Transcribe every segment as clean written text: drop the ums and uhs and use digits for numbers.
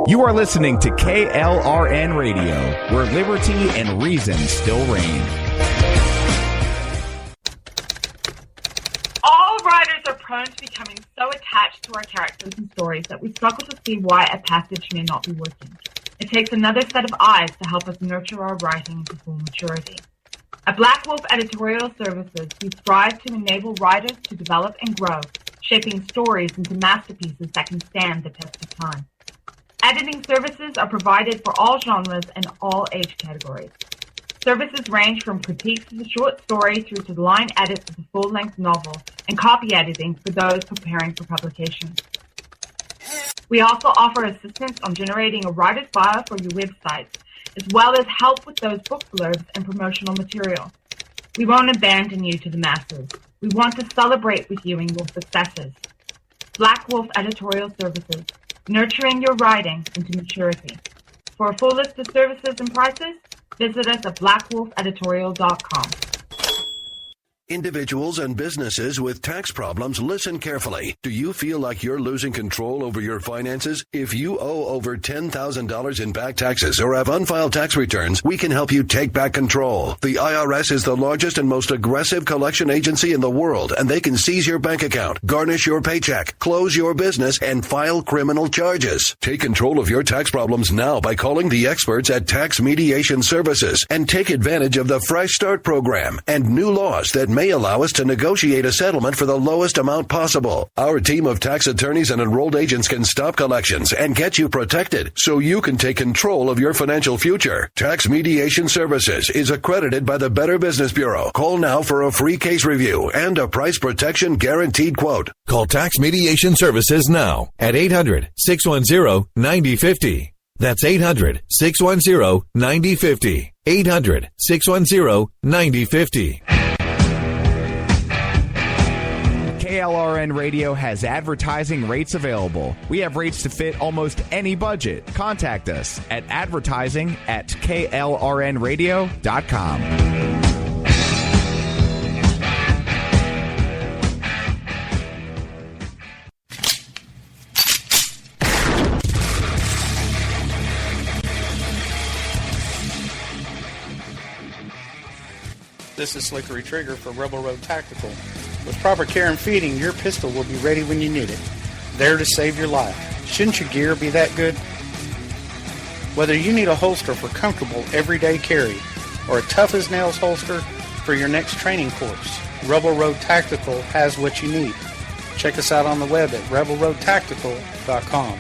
You are listening to KLRN Radio, where liberty and reason still reign. All writers are prone to becoming so attached to our characters and stories that we struggle to see why a passage may not be working. It takes another set of eyes to help us nurture our writing to full maturity. At Black Wolf Editorial Services, we strive to enable writers to develop and grow, shaping stories into masterpieces that can stand the test of time. Editing services are provided for all genres and all age categories. Services range from critiques of the short story through to the line edits of the full-length novel and copy editing for those preparing for publication. We also offer assistance on generating a writer's bio for your websites, as well as help with those book blurbs and promotional material. We won't abandon you to the masses. We want to celebrate with you in your successes. Black Wolf Editorial Services, nurturing your writing into maturity. For a full list of services and prices, visit us at blackwolfeditorial.com. Individuals and businesses with tax problems, listen carefully. Do you feel like you're losing control over your finances? If you owe over $10,000 in back taxes or have unfiled tax returns, we can help you take back control. The IRS is the largest and most aggressive collection agency in the world, and they can seize your bank account, garnish your paycheck, close your business, and file criminal charges. Take control of your tax problems now by calling the experts at Tax Mediation Services and take advantage of the Fresh Start program and new laws that may allow us to negotiate a settlement for the lowest amount possible. Our team of tax attorneys and enrolled agents can stop collections and get you protected so you can take control of your financial future. Tax Mediation Services is accredited by the Better Business Bureau. Call now for a free case review and a price protection guaranteed quote. Call Tax Mediation Services now at 800-610-9050. That's 800-610-9050. 800-610-9050. KLRN Radio has advertising rates available. We have rates to fit almost any budget. Contact us at advertising@klrnradio.com. This is Slickery Trigger for Rebel Road Tactical. With proper care and feeding, your pistol will be ready when you need it. There to save your life. Shouldn't your gear be that good? Whether you need a holster for comfortable everyday carry or a tough-as-nails holster for your next training course, Rebel Road Tactical has what you need. Check us out on the web at rebelroadtactical.com.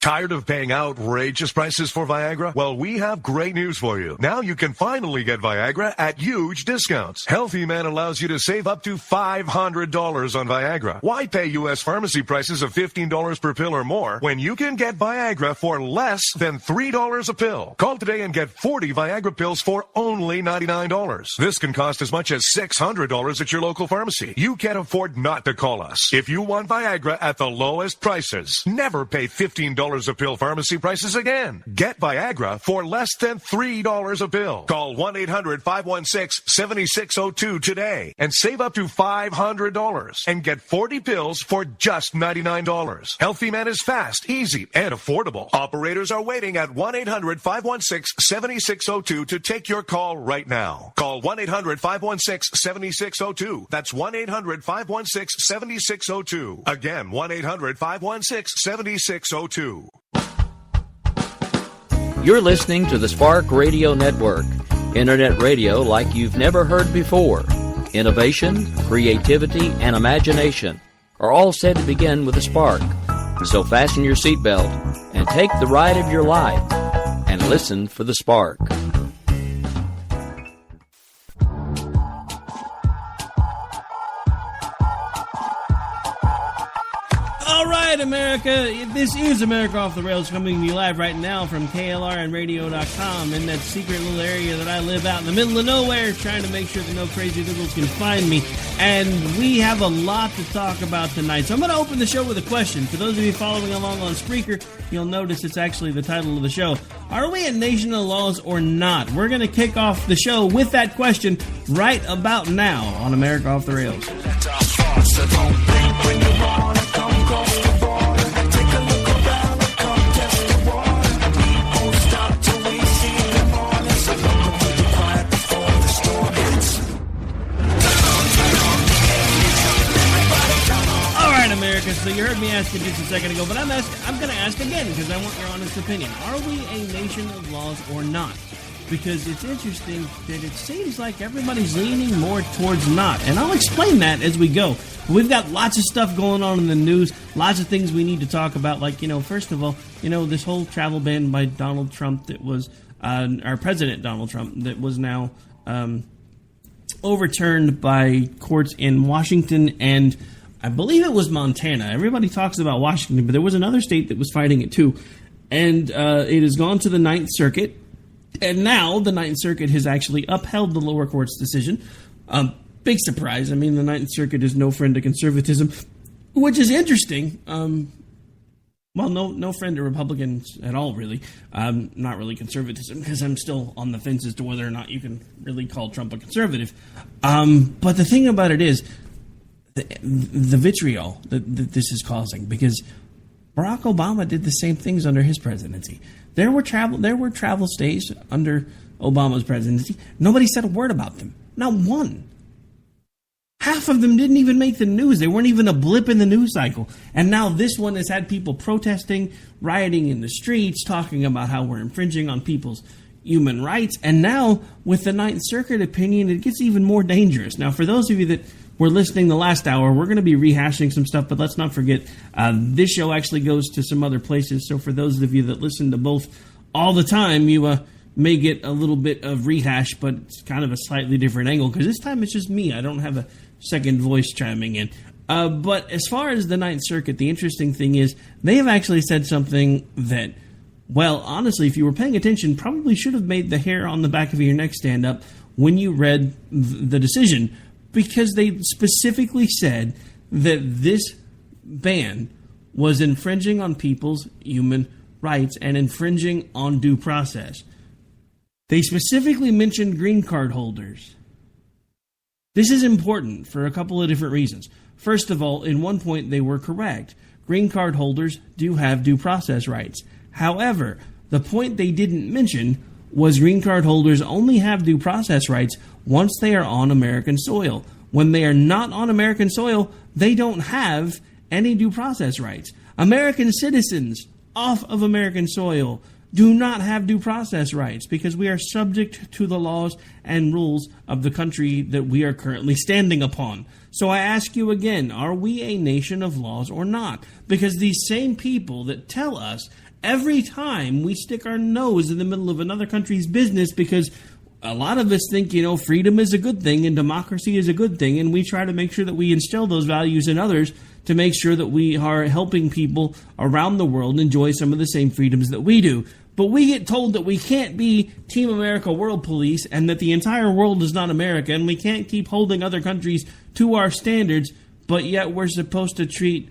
Tired of paying outrageous prices for Viagra? Well, we have great news for you. Now you can finally get Viagra at huge discounts. Healthy Man allows you to save up to $500 on Viagra. Why pay U.S. pharmacy prices of $15 per pill or more when you can get Viagra for less than $3 a pill? Call today and get 40 Viagra pills for only $99. This can cost as much as $600 at your local pharmacy. You can't afford not to call us. If you want Viagra at the lowest prices, never pay $15 a pill pharmacy prices again. Get Viagra for less than $3 a pill. Call 1-800-516-7602 today and save up to $500 and get 40 pills for just $99. Healthy Man is fast, easy, and affordable. Operators are waiting at 1-800-516-7602 to take your call right now. Call 1-800-516-7602. That's 1-800-516-7602. Again, 1-800-516-7602. You're listening to the Spark Radio Network, internet radio like you've never heard before. Innovation, creativity, and imagination are all said to begin with a spark. So fasten your seatbelt and take the ride of your life and listen for the spark. All right, America. This is America Off the Rails, coming to you live right now from KLRNradio.com in that secret little area that I live out in the middle of nowhere, trying to make sure that no crazy liberals can find me. And we have a lot to talk about tonight. So I'm going to open the show with a question. For those of you following along on Spreaker, you'll notice it's actually the title of the show. Are we a nation of laws or not? We're going to kick off the show with that question right about now on America Off the Rails. So don't blink when you wanna come across the border. Take a look. America. So you heard me ask it just a second ago, but I'm going to ask again because I want your honest opinion. Are we a nation of laws or not? Because it's interesting that it seems like everybody's leaning more towards not. And I'll explain that as we go. We've got lots of stuff going on in the news, lots of things we need to talk about. Like, first of all, this whole travel ban by Donald Trump that was, our President Donald Trump, that was now overturned by courts in Washington and I believe it was Montana. Everybody talks about Washington, but there was another state that was fighting it too. And it has gone to the Ninth Circuit. And now the Ninth Circuit has actually upheld the lower court's decision. Big surprise. I mean, the Ninth Circuit is no friend to conservatism, which is interesting. Well, no friend to Republicans at all, really. Not really conservatism, because I'm still on the fence as to whether or not you can really call Trump a conservative. But the thing about it is the vitriol that this is causing, because Barack Obama did the same things under his presidency. There were travel stays under Obama's presidency. Nobody said a word about them. Not one. Half of them didn't even make the news. They weren't even a blip in the news cycle. And now this one has had people protesting, rioting in the streets, talking about how we're infringing on people's human rights. And now, with the Ninth Circuit opinion, it gets even more dangerous. Now, for those of you that were listening the last hour, we're going to be rehashing some stuff, but let's not forget, this show actually goes to some other places. So for those of you that listen to both all the time, you may get a little bit of rehash, but it's kind of a slightly different angle, because this time it's just me. I don't have a second voice chiming in. But as far as the Ninth Circuit, the interesting thing is they have actually said something that, well, honestly, if you were paying attention, probably should have made the hair on the back of your neck stand up when you read the decision, because they specifically said that this ban was infringing on people's human rights and infringing on due process. They specifically mentioned green card holders. This is important for a couple of different reasons. First of all, in one point, they were correct. Green card holders do have due process rights. However, the point they didn't mention was green card holders only have due process rights once they are on American soil. When they are not on American soil, they don't have any due process rights. American citizens off of American soil do not have due process rights because we are subject to the laws and rules of the country that we are currently standing upon. So I ask you again, are we a nation of laws or not? Because these same people that tell us every time we stick our nose in the middle of another country's business, because a lot of us think, freedom is a good thing and democracy is a good thing, and we try to make sure that we instill those values in others to make sure that we are helping people around the world enjoy some of the same freedoms that we do. But we get told that we can't be Team America World Police and that the entire world is not America, and we can't keep holding other countries to our standards, but yet we're supposed to treat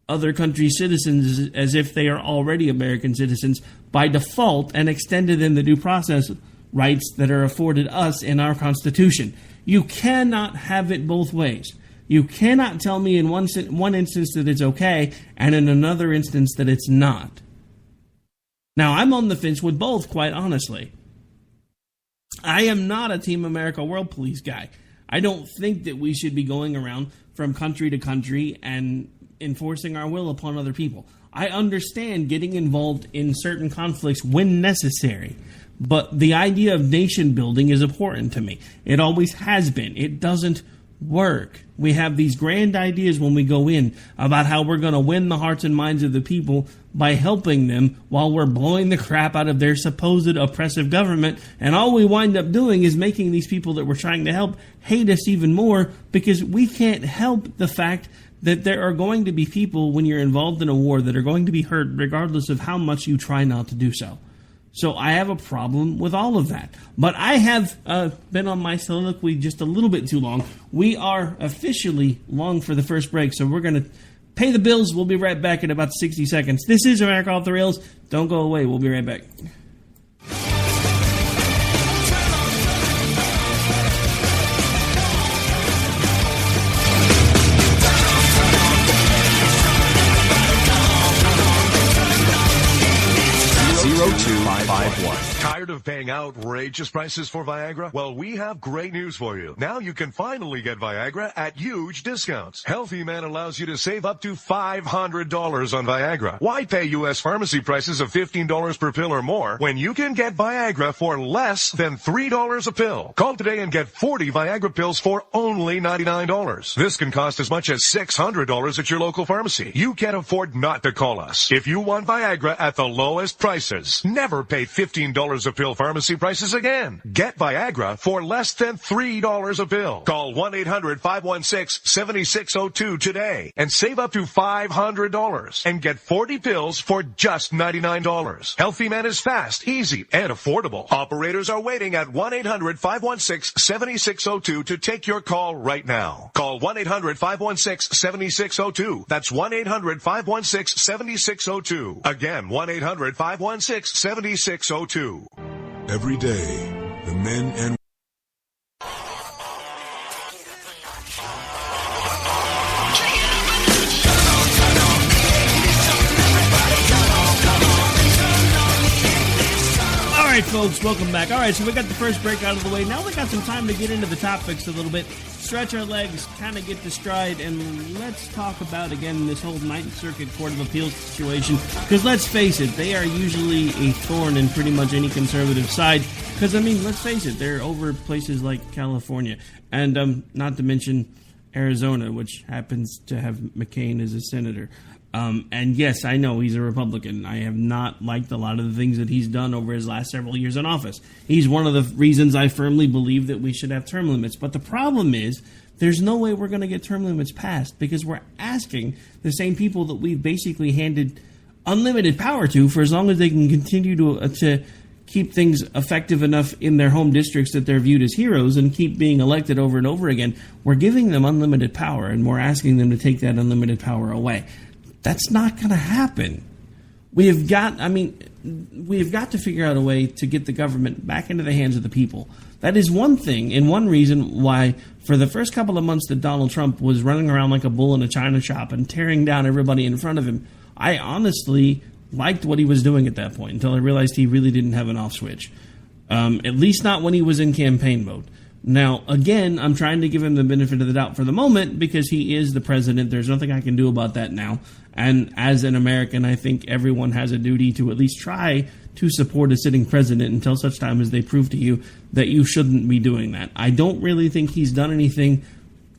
other countries' citizens as if they are already American citizens by default and extended in the due process rights that are afforded us in our Constitution. You cannot have it both ways. You cannot tell me in one instance that it's okay and in another instance that it's not. Now, I'm on the fence with both, quite honestly. I am not a Team America World Police guy. I don't think that we should be going around from country to country and enforcing our will upon other people. I understand getting involved in certain conflicts when necessary, but the idea of nation building is important to me. It always has been. It doesn't work. We have these grand ideas when we go in about how we're going to win the hearts and minds of the people by helping them while we're blowing the crap out of their supposed oppressive government. And all we wind up doing is making these people that we're trying to help hate us even more, because we can't help the fact that there are going to be people when you're involved in a war that are going to be hurt regardless of how much you try not to do so. So I have a problem with all of that. But I have been on my soliloquy just a little bit too long. We are officially long for the first break, so we're going to pay the bills. We'll be right back in about 60 seconds. This is America Off the Rails. Don't go away. We'll be right back. $251. Tired of paying outrageous prices for Viagra? Well, we have great news for you. Now you can finally get Viagra at huge discounts. Healthy Man allows you to save up to $500 on Viagra. Why pay U.S. pharmacy prices of $15 per pill or more when you can get Viagra for less than $3 a pill? Call today and get 40 Viagra pills for only $99. This can cost as much as $600 at your local pharmacy. You can't afford not to call us. If you want Viagra at the lowest prices, never pay $15 a pill pharmacy prices again. Get Viagra for less than $3 a pill. Call 1-800-516-7602 today and save up to $500 and get 40 pills for just $99. Healthy Man is fast, easy, and affordable. Operators are waiting at 1-800-516-7602 to take your call right now. Call 1-800-516-7602. That's 1-800-516-7602. Again, 1-800-516-7602. Every day, the men and All right, folks, welcome back. All right, so we got the first break out of the way. Now we got some time to get into the topics a little bit, stretch our legs, kind of get to stride, and let's talk about, again, this whole Ninth Circuit Court of Appeals situation. Because let's face it, they are usually a thorn in pretty much any conservative side. Because, I mean, let's face it, they're over places like California. And not to mention Arizona, which happens to have McCain as a senator. And yes, I know he's a Republican. I have not liked a lot of the things that he's done over his last several years in office. He's one of the reasons I firmly believe that we should have term limits. But the problem is, there's no way we're going to get term limits passed because we're asking the same people that we've basically handed unlimited power to for as long as they can continue to keep things effective enough in their home districts that they're viewed as heroes and keep being elected over and over again. We're giving them unlimited power, and we're asking them to take that unlimited power away. That's not going to happen. We've got to figure out a way to get the government back into the hands of the people. That is one thing and one reason why for the first couple of months that Donald Trump was running around like a bull in a china shop and tearing down everybody in front of him, I honestly liked what he was doing at that point until I realized he really didn't have an off switch. At least not when he was in campaign mode. Now, again, I'm trying to give him the benefit of the doubt for the moment because he is the president. There's nothing I can do about that now. And as an American, I think everyone has a duty to at least try to support a sitting president until such time as they prove to you that you shouldn't be doing that. I don't really think he's done anything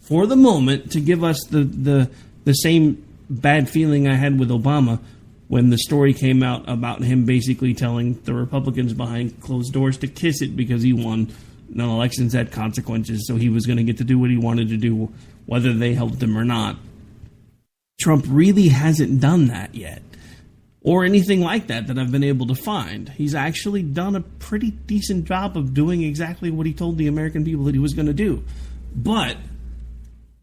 for the moment to give us the same bad feeling I had with Obama when the story came out about him basically telling the Republicans behind closed doors to kiss it because he won. No, elections had consequences, so he was going to get to do what he wanted to do, whether they helped him or not. Trump really hasn't done that yet, or anything like that I've been able to find. He's actually done a pretty decent job of doing exactly what he told the American people that he was going to do. But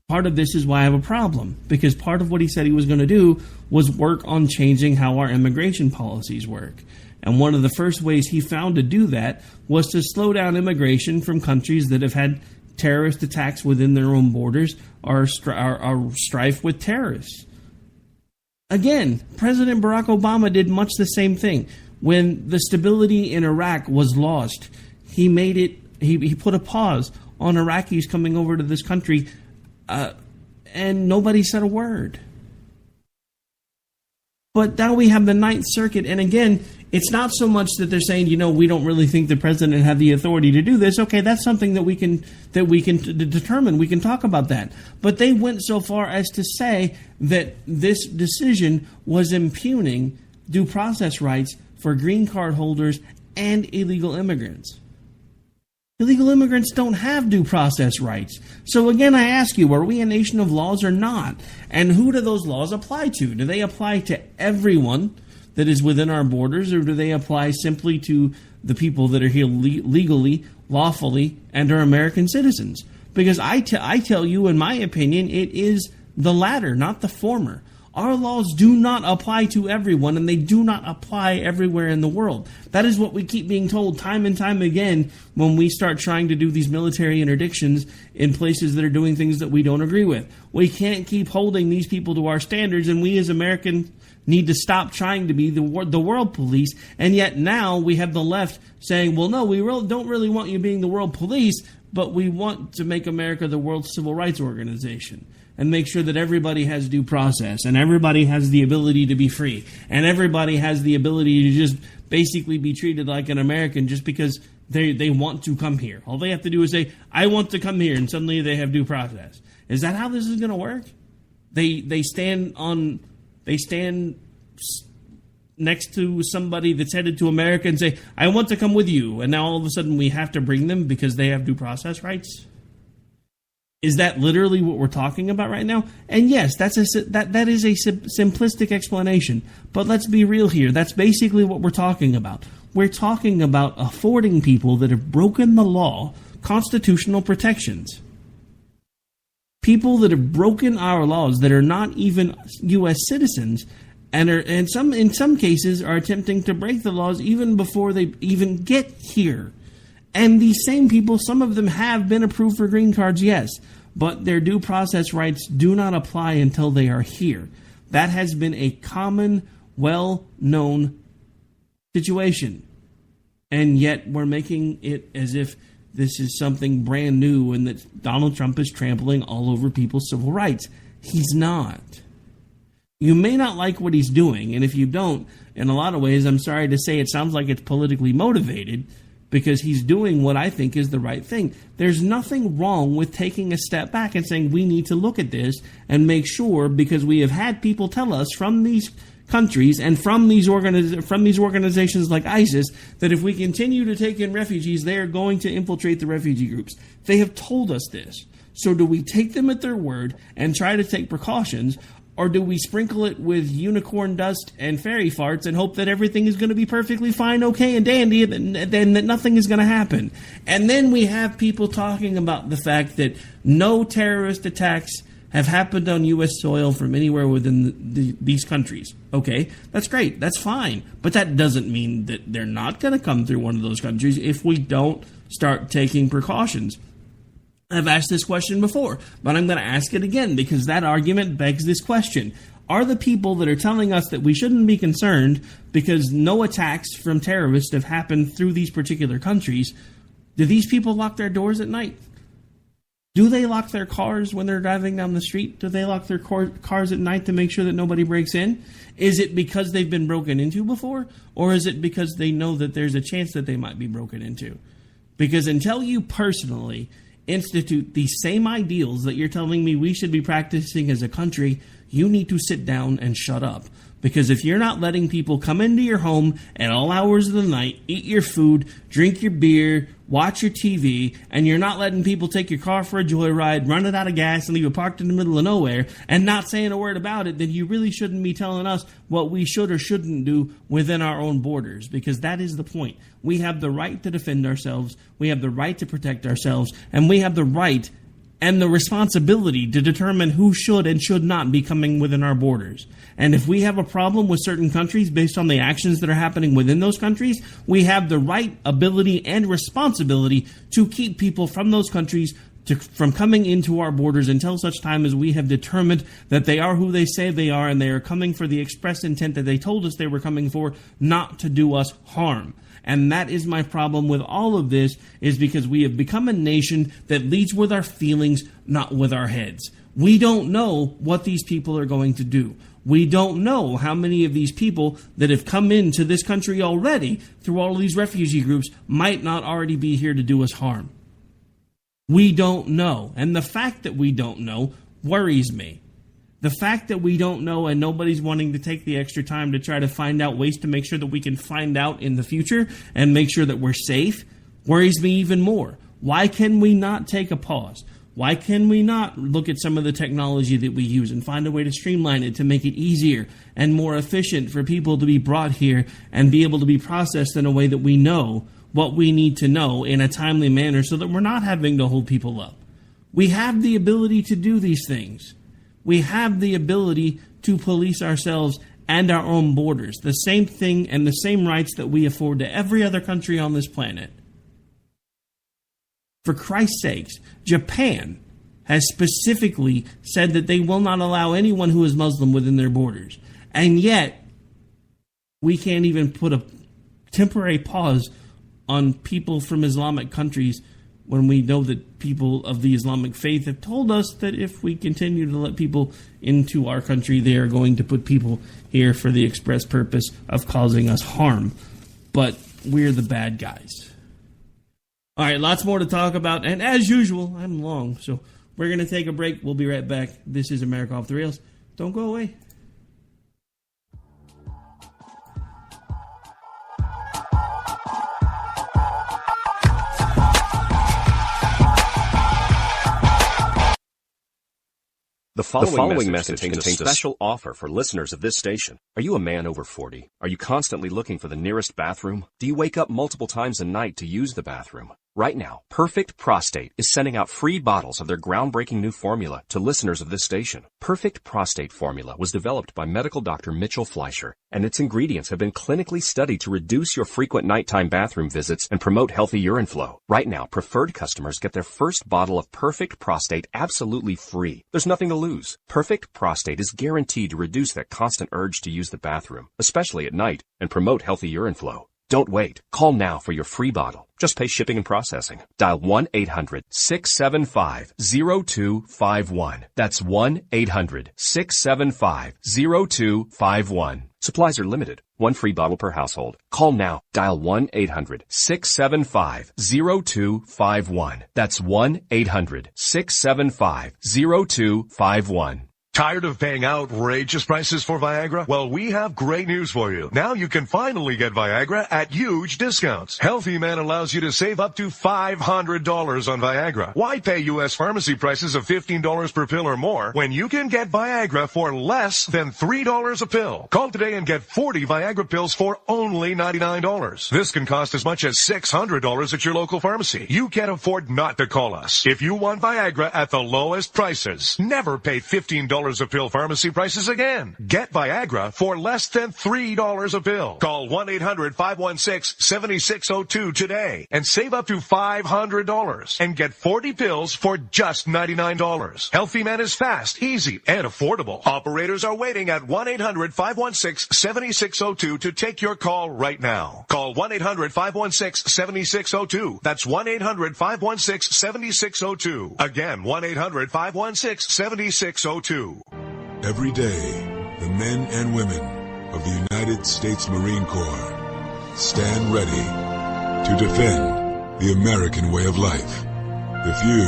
part of this is why I have a problem, because part of what he said he was going to do was work on changing how our immigration policies work. And one of the first ways he found to do that was to slow down immigration from countries that have had terrorist attacks within their own borders or are strife with terrorists. Again, President Barack Obama did much the same thing. When the stability in Iraq was lost, he put a pause on Iraqis coming over to this country, and nobody said a word. But now we have the Ninth Circuit, and again, it's not so much that they're saying, we don't really think the president had the authority to do this. Okay, that's something that we can determine. We can talk about that. But they went so far as to say that this decision was impugning due process rights for green card holders and illegal immigrants. Illegal immigrants don't have due process rights. So again, I ask you, are we a nation of laws or not? And who do those laws apply to? Do they apply to everyone that is within our borders, or do they apply simply to the people that are here legally, lawfully, and are American citizens? Because I tell you, in my opinion, it is the latter, not the former. Our laws do not apply to everyone, and they do not apply everywhere in the world. That is what we keep being told time and time again when we start trying to do these military interdictions in places that are doing things that we don't agree with. We can't keep holding these people to our standards, and we as Americans need to stop trying to be the world police. And yet now we have the left saying, well, no, we don't really want you being the world police, but we want to make America the world civil rights organization and make sure that everybody has due process and everybody has the ability to be free and everybody has the ability to just basically be treated like an American just because they want to come here. All they have to do is say, I want to come here, and suddenly they have due process. Is that how this is going to work? They stand next to somebody that's headed to America and say, I want to come with you, and now all of a sudden we have to bring them because they have due process rights? Is that literally what we're talking about right now? And yes, that is a simplistic explanation, but let's be real here. That's basically what we're talking about. We're talking about affording people that have broken the law constitutional protections. People that have broken our laws, that are not even U.S. citizens, and in some cases are attempting to break the laws even before they even get here. And these same people, some of them have been approved for green cards, yes, but their due process rights do not apply until they are here. That has been a common, well-known situation. And yet we're making it as if this is something brand new and that Donald Trump is trampling all over people's civil rights. He's not. You may not like what he's doing, and if you don't, in a lot of ways, I'm sorry to say it sounds like it's politically motivated, because he's doing what I think is the right thing. There's nothing wrong with taking a step back and saying we need to look at this and make sure, because we have had people tell us from these countries and from these organizations like ISIS that if we continue to take in refugees, they are going to infiltrate the refugee groups. They have told us this. So do we take them at their word and try to take precautions, or do we sprinkle it with unicorn dust and fairy farts and hope that everything is going to be perfectly fine, okay, and dandy, and then that nothing is going to happen? And then we have people talking about the fact that no terrorist attacks have happened on U.S. soil from anywhere within these countries. Okay, that's great. That's fine. But that doesn't mean that they're not going to come through one of those countries if we don't start taking precautions. I've asked this question before, but I'm going to ask it again because that argument begs this question. Are the people that are telling us that we shouldn't be concerned because no attacks from terrorists have happened through these particular countries, do these people lock their doors at night? Do they lock their cars when they're driving down the street? Do they lock their cars at night to make sure that nobody breaks in? Is it because they've been broken into before? Or is it because they know that there's a chance that they might be broken into? Because until you personally institute these same ideals that you're telling me we should be practicing as a country, you need to sit down and shut up. Because if you're not letting people come into your home at all hours of the night, eat your food, drink your beer, watch your TV, and you're not letting people take your car for a joyride, run it out of gas, and leave it parked in the middle of nowhere, and not saying a word about it, then you really shouldn't be telling us what we should or shouldn't do within our own borders. Because that is the point. We have the right to defend ourselves, we have the right to protect ourselves, and we have the right and the responsibility to determine who should and should not be coming within our borders. And if we have a problem with certain countries based on the actions that are happening within those countries, we have the right, ability, and responsibility to keep people from those countries from coming into our borders until such time as we have determined that they are who they say they are and they are coming for the express intent that they told us they were coming for, not to do us harm. And that is my problem with all of this, is because we have become a nation that leads with our feelings, not with our heads. We don't know what these people are going to do. We don't know how many of these people that have come into this country already through all of these refugee groups might not already be here to do us harm. We don't know. And the fact that we don't know worries me. The fact that we don't know and nobody's wanting to take the extra time to try to find out ways to make sure that we can find out in the future and make sure that we're safe worries me even more. Why can we not take a pause? Why can we not look at some of the technology that we use and find a way to streamline it to make it easier and more efficient for people to be brought here and be able to be processed in a way that we know what we need to know in a timely manner so that we're not having to hold people up? We have the ability to do these things. We have the ability to police ourselves and our own borders. The same thing and the same rights that we afford to every other country on this planet. For Christ's sakes, Japan has specifically said that they will not allow anyone who is Muslim within their borders. And yet, we can't even put a temporary pause on people from Islamic countries when we know that people of the Islamic faith have told us that if we continue to let people into our country, they are going to put people here for the express purpose of causing us harm. But we're the bad guys. All right, lots more to talk about. And as usual, I'm long, so we're going to take a break. We'll be right back. This is America Off the Rails. Don't go away. The following message contains a special offer for listeners of this station. Are you a man over 40? Are you constantly looking for the nearest bathroom? Do you wake up multiple times a night to use the bathroom? Right now, Perfect Prostate is sending out free bottles of their groundbreaking new formula to listeners of this station. Perfect Prostate Formula was developed by medical doctor Mitchell Fleischer, and its ingredients have been clinically studied to reduce your frequent nighttime bathroom visits and promote healthy urine flow. Right now, preferred customers get their first bottle of Perfect Prostate absolutely free. There's nothing to lose. Perfect Prostate is guaranteed to reduce that constant urge to use the bathroom, especially at night, and promote healthy urine flow. Don't wait. Call now for your free bottle. Just pay shipping and processing. Dial 1-800-675-0251. That's 1-800-675-0251. Supplies are limited. One free bottle per household. Call now. Dial 1-800-675-0251. That's 1-800-675-0251. Tired of paying outrageous prices for Viagra? Well, we have great news for you. Now you can finally get Viagra at huge discounts. Healthy Man allows you to save up to $500 on Viagra. Why pay U.S. pharmacy prices of $15 per pill or more when you can get Viagra for less than $3 a pill? Call today and get 40 Viagra pills for only $99. This can cost as much as $600 at your local pharmacy. You can't afford not to call us. If you want Viagra at the lowest prices, never pay $15 a pill pharmacy prices again. Get Viagra for less than $3 a pill. Call 1-800-516-7602 today and save up to $500 and get 40 pills for just $99. Healthy Man is fast, easy, and affordable. Operators are waiting at 1-800-516-7602 to take your call right now. Call 1-800-516-7602. That's 1-800-516-7602. Again, 1-800-516-7602. Every day, the men and women of the United States Marine Corps stand ready to defend the American way of life. The few,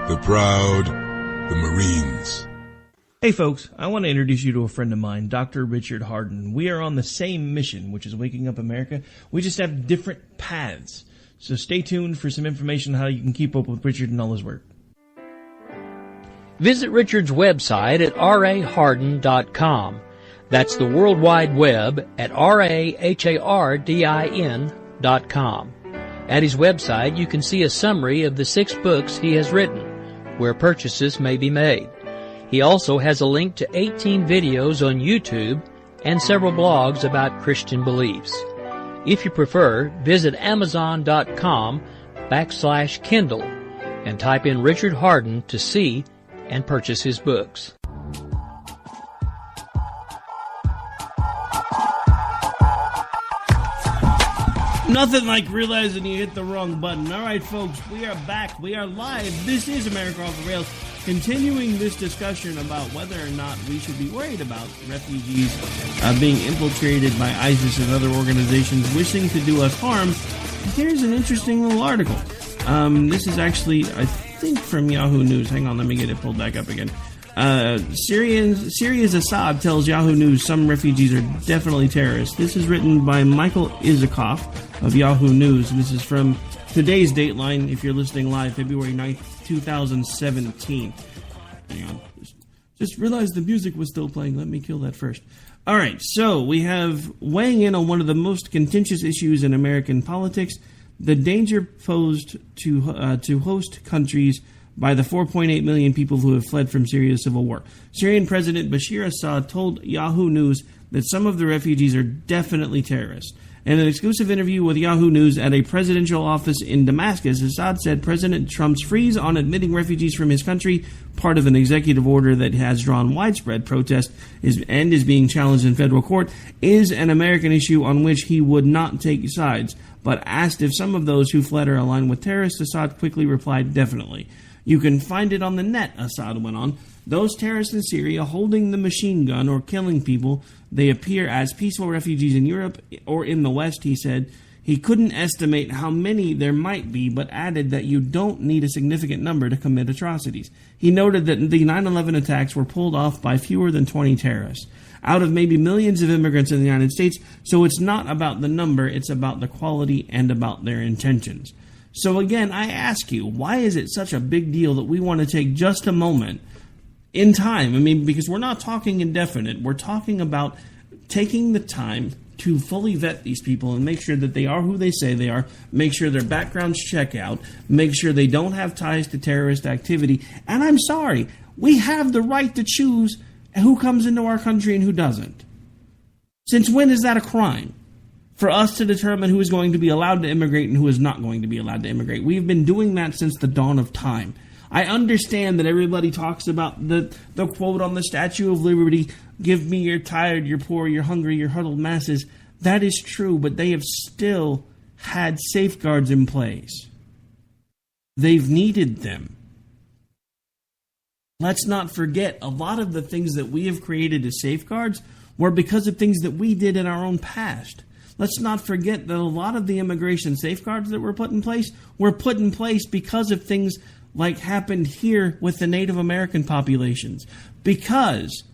the proud, the Marines. Hey folks, I want to introduce you to a friend of mine, Dr. Richard Harden. We are on the same mission, which is waking up America. We just have different paths. So stay tuned for some information on how you can keep up with Richard and all his work. Visit Richard's website at raharden.com. That's the World Wide Web at RAHARDIN.com. At his website, you can see a summary of the 6 books he has written, where purchases may be made. He also has a link to 18 videos on YouTube and several blogs about Christian beliefs. If you prefer, visit Amazon.com/Kindle and type in Richard Harden to see and purchase his books. Nothing like realizing you hit the wrong button. All right, folks, we are back. We are live. This is America Off the Rails, continuing this discussion about whether or not we should be worried about refugees being infiltrated by ISIS and other organizations wishing to do us harm. Here's an interesting little article. This is actually, I think, from Yahoo News. Hang on, let me get it pulled back up again. Syria's Assad tells Yahoo News some refugees are definitely terrorists. This is written by Michael Isikoff of Yahoo News, and this is from today's Dateline, if you're listening live, February 9th, 2017. Hang on. Just realized the music was still playing. Let me kill that first. All right, so we have weighing in on one of the most contentious issues in American politics, the danger posed to host countries by the 4.8 million people who have fled from Syria's civil war. Syrian President Bashar Assad told Yahoo News that some of the refugees are definitely terrorists. In an exclusive interview with Yahoo News at a presidential office in Damascus, Assad said President Trump's freeze on admitting refugees from his country, part of an executive order that has drawn widespread protest and is being challenged in federal court, is an American issue on which he would not take sides. But asked if some of those who fled are aligned with terrorists, Assad quickly replied, definitely. You can find it on the net, Assad went on. Those terrorists in Syria holding the machine gun or killing people, they appear as peaceful refugees in Europe or in the West, he said. He couldn't estimate how many there might be, but added that you don't need a significant number to commit atrocities. He noted that the 9/11 attacks were pulled off by fewer than 20 terrorists, out of maybe millions of immigrants in the United States, so it's not about the number, it's about the quality and about their intentions. So again, I ask you, why is it such a big deal that we want to take just a moment in time? I mean, because we're not talking indefinite. We're talking about taking the time to fully vet these people and make sure that they are who they say they are, make sure their backgrounds check out, make sure they don't have ties to terrorist activity. And I'm sorry, we have the right to choose who comes into our country and who doesn't. Since when is that a crime? For us to determine who is going to be allowed to immigrate and who is not going to be allowed to immigrate. We've been doing that since the dawn of time. I understand that everybody talks about the quote on the Statue of Liberty, give me your tired, your poor, your hungry, your huddled masses. That is true, but they have still had safeguards in place. They've needed them. Let's not forget, a lot of the things that we have created as safeguards were because of things that we did in our own past. Let's not forget that a lot of the immigration safeguards that were put in place because of things like happened here with the Native American populations. Because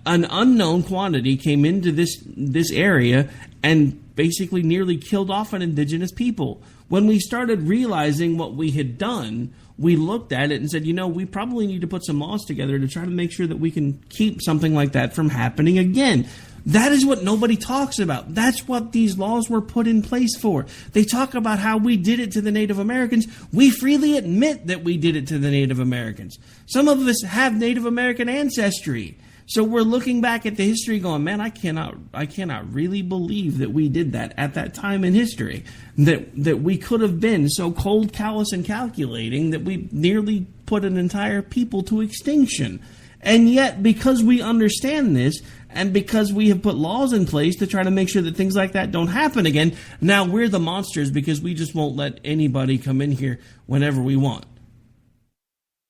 an unknown quantity came into this area and basically nearly killed off an indigenous people. When we started realizing what we had done, we looked at it and said, we probably need to put some laws together to try to make sure that we can keep something like that from happening again. That is what nobody talks about. That's what these laws were put in place for. They talk about how we did it to the Native Americans. We freely admit that we did it to the Native Americans. Some of us have Native American ancestry. So we're looking back at the history going, man, I cannot really believe that we did that at that time in history. That we could have been so cold, callous, and calculating that we nearly put an entire people to extinction. And yet, because we understand this, and because we have put laws in place to try to make sure that things like that don't happen again, now we're the monsters because we just won't let anybody come in here whenever we want.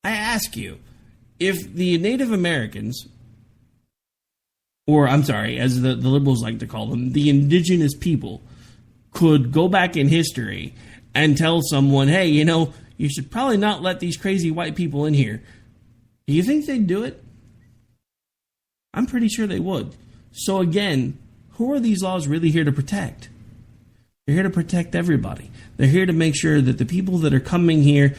I ask you, if the Native Americans, or I'm sorry, as the liberals like to call them, the indigenous people, could go back in history and tell someone, hey, you should probably not let these crazy white people in here, do you think they'd do it? I'm pretty sure they would. So again, who are these laws really here to protect? They're here to protect everybody. They're here to make sure that the people that are coming here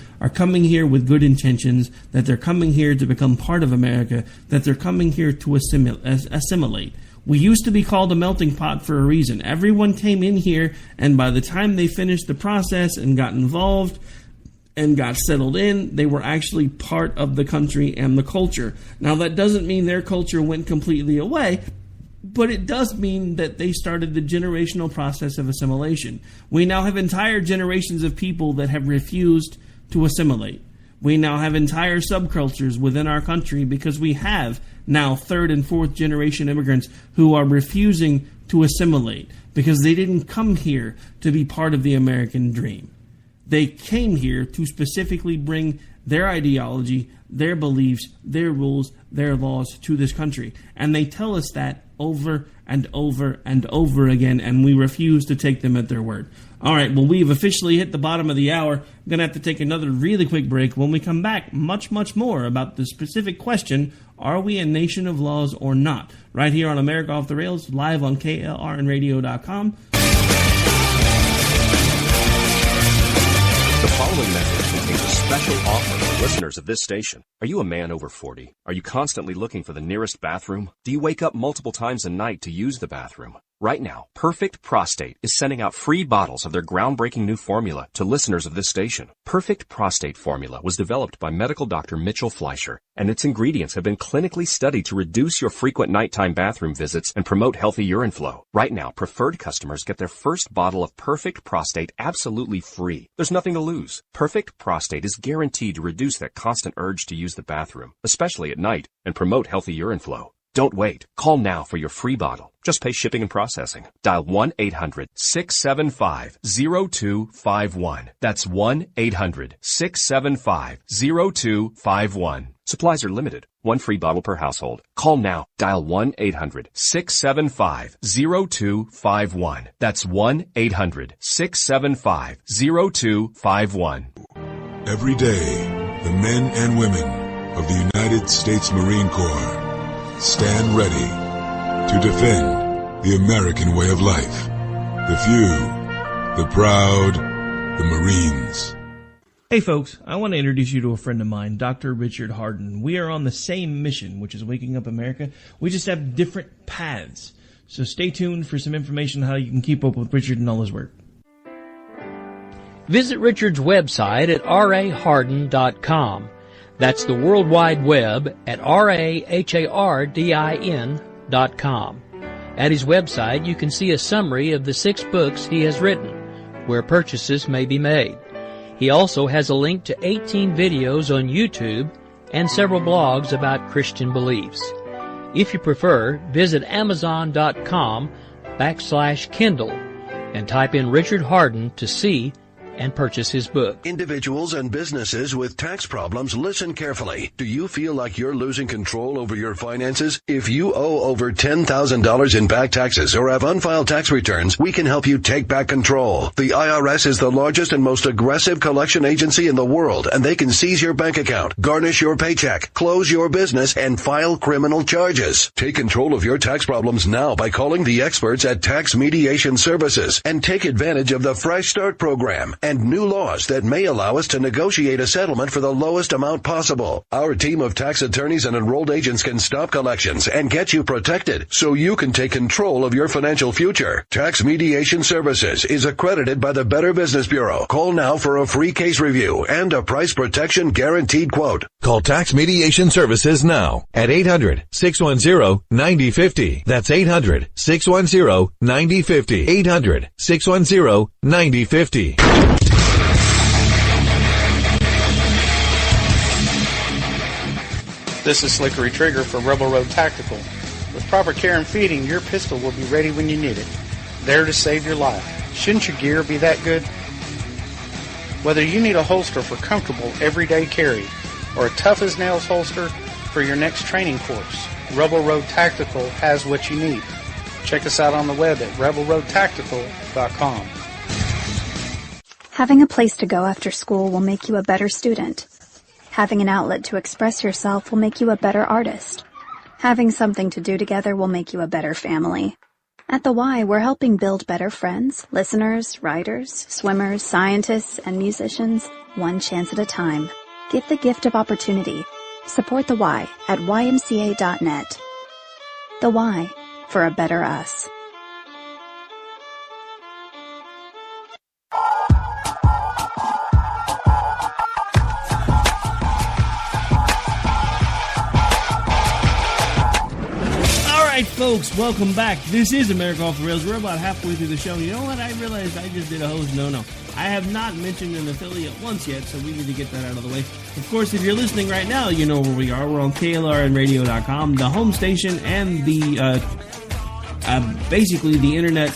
with good intentions, that they're coming here to become part of America, that they're coming here to assimilate. We used to be called a melting pot for a reason. Everyone came in here, and by the time they finished the process and got involved and got settled in, they were actually part of the country and the culture. Now, that doesn't mean their culture went completely away, but it does mean that they started the generational process of assimilation. We now have entire generations of people that have refused to assimilate. We now have entire subcultures within our country because we have now third and fourth generation immigrants who are refusing to assimilate because they didn't come here to be part of the American dream. They came here to specifically bring their ideology, their beliefs, their rules, their laws to this country. And they tell us that over and over and over again, and we refuse to take them at their word. All right, well, we've officially hit the bottom of the hour. I'm going to have to take another really quick break. When we come back, much more about the specific question, are we a nation of laws or not? Right here on America Off the Rails, live on KLRNradio.com. The following message contains a special offer for listeners of this station. Are you a man over 40? Are you constantly looking for the nearest bathroom? Do you wake up multiple times a night to use the bathroom? Right now, Perfect Prostate is sending out free bottles of their groundbreaking new formula to listeners of this station. Perfect Prostate Formula was developed by medical doctor Mitchell Fleischer, and its ingredients have been clinically studied to reduce your frequent nighttime bathroom visits and promote healthy urine flow. Right now, preferred customers get their first bottle of Perfect Prostate absolutely free. There's nothing to lose. Perfect Prostate is guaranteed to reduce that constant urge to use the bathroom, especially at night, and promote healthy urine flow. Don't wait. Call now for your free bottle. Just pay shipping and processing. Dial 1-800-675-0251. That's 1-800-675-0251. Supplies are limited. One free bottle per household. Call now. Dial 1-800-675-0251. That's 1-800-675-0251. Every day, the men and women of the United States Marine Corps stand ready to defend the American way of life. The few, the proud, the Marines. Hey folks, I want to introduce you to a friend of mine, Dr. Richard Harden. We are on the same mission, which is waking up America. We just have different paths. So stay tuned for some information on how you can keep up with Richard and all his work. Visit Richard's website at raharden.com. That's the World Wide Web at RAHARDIN.com. At his website, you can see a summary of the 6 books he has written, where purchases may be made. He also has a link to 18 videos on YouTube and several blogs about Christian beliefs. If you prefer, visit Amazon.com/Kindle and type in Richard Harden to see and purchase his book. Individuals and businesses with tax problems, listen carefully. Do you feel like you're losing control over your finances? If you owe over $10,000 in back taxes or have unfiled tax returns, we can help you take back control. The IRS is the largest and most aggressive collection agency in the world, and they can seize your bank account, garnish your paycheck, close your business, and file criminal charges. Take control of your tax problems now by calling the experts at Tax Mediation Services and take advantage of the Fresh Start program and new laws that may allow us to negotiate a settlement for the lowest amount possible. Our team of tax attorneys and enrolled agents can stop collections and get you protected so you can take control of your financial future. Tax Mediation Services is accredited by the Better Business Bureau. Call now for a free case review and a price protection guaranteed quote. Call Tax Mediation Services now at 800-610-9050. That's 800-610-9050. 800-610-9050. This is Slickery Trigger for Rebel Road Tactical. With proper care and feeding, your pistol will be ready when you need it, there to save your life. Shouldn't your gear be that good? Whether you need a holster for comfortable everyday carry or a tough-as-nails holster for your next training course, Rebel Road Tactical has what you need. Check us out on the web at rebelroadtactical.com. Having a place to go after school will make you a better student. Having an outlet to express yourself will make you a better artist. Having something to do together will make you a better family. At the Y, we're helping build better friends, listeners, writers, swimmers, scientists, and musicians, one chance at a time. Give the gift of opportunity. Support the Y at ymca.net. The Y, for a better us. Alright folks, welcome back. This is America Off the Rails. We're about halfway through the show. You know what? I realized I just did a host no. I have not mentioned an affiliate once yet, so we need to get that out of the way. Of course, if you're listening right now, you know where we are. We're on KLRNradio.com, the home station and the basically the internet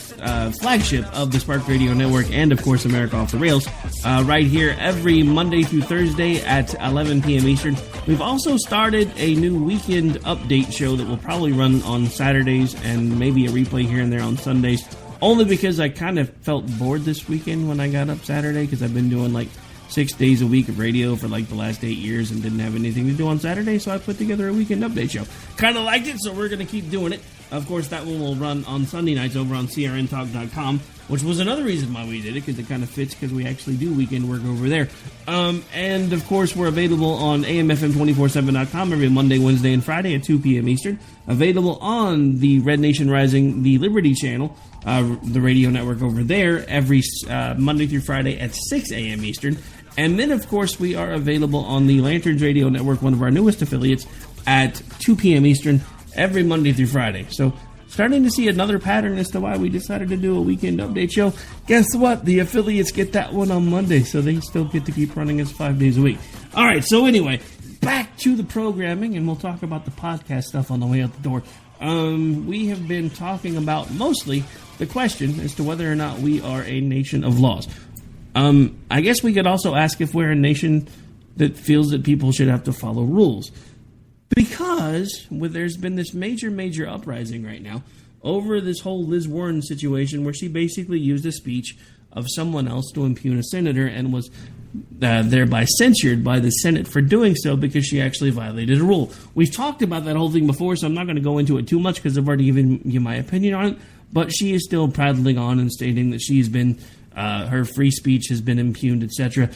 flagship of the Spark Radio Network and, of course, America Off the Rails, right here every Monday through Thursday at 11 p.m. Eastern. We've also started a new weekend update show that will probably run on Saturdays and maybe a replay here and there on Sundays, only because I kind of felt bored this weekend when I got up Saturday, because I've been doing like 6 days a week of radio for like the last 8 years and didn't have anything to do on Saturday, so I put together a weekend update show. Kind of liked it, so we're going to keep doing it. Of course, that one will run on Sunday nights over on crntalk.com, which was another reason why we did it, because it kind of fits, because we actually do weekend work over there. And, of course, we're available on amfm247.com every Monday, Wednesday, and Friday at 2 p.m. Eastern. Available on the Red Nation Rising, the Liberty Channel, the radio network over there, every Monday through Friday at 6 a.m. Eastern. And then, of course, we are available on the Lanterns Radio Network, one of our newest affiliates, at 2 p.m. Eastern every Monday through Friday. So, starting to see another pattern as to why we decided to do a weekend update show. Guess what? The affiliates get that one on Monday, so they still get to keep running us 5 days a week. All right, so anyway, back to the programming, and we'll talk about the podcast stuff on the way out the door. We have been talking about mostly the question as to whether or not we are a nation of laws. I guess we could also ask if we're a nation that feels that people should have to follow rules. Because there's been this major uprising right now over this whole Liz Warren situation, where she basically used a speech of someone else to impugn a senator and was thereby censured by the Senate for doing so because she actually violated a rule. We've talked about that whole thing before, so I'm not going to go into it too much because I've already given you my opinion on it. But she is still prattling on and stating that she's been, her free speech has been impugned, etc.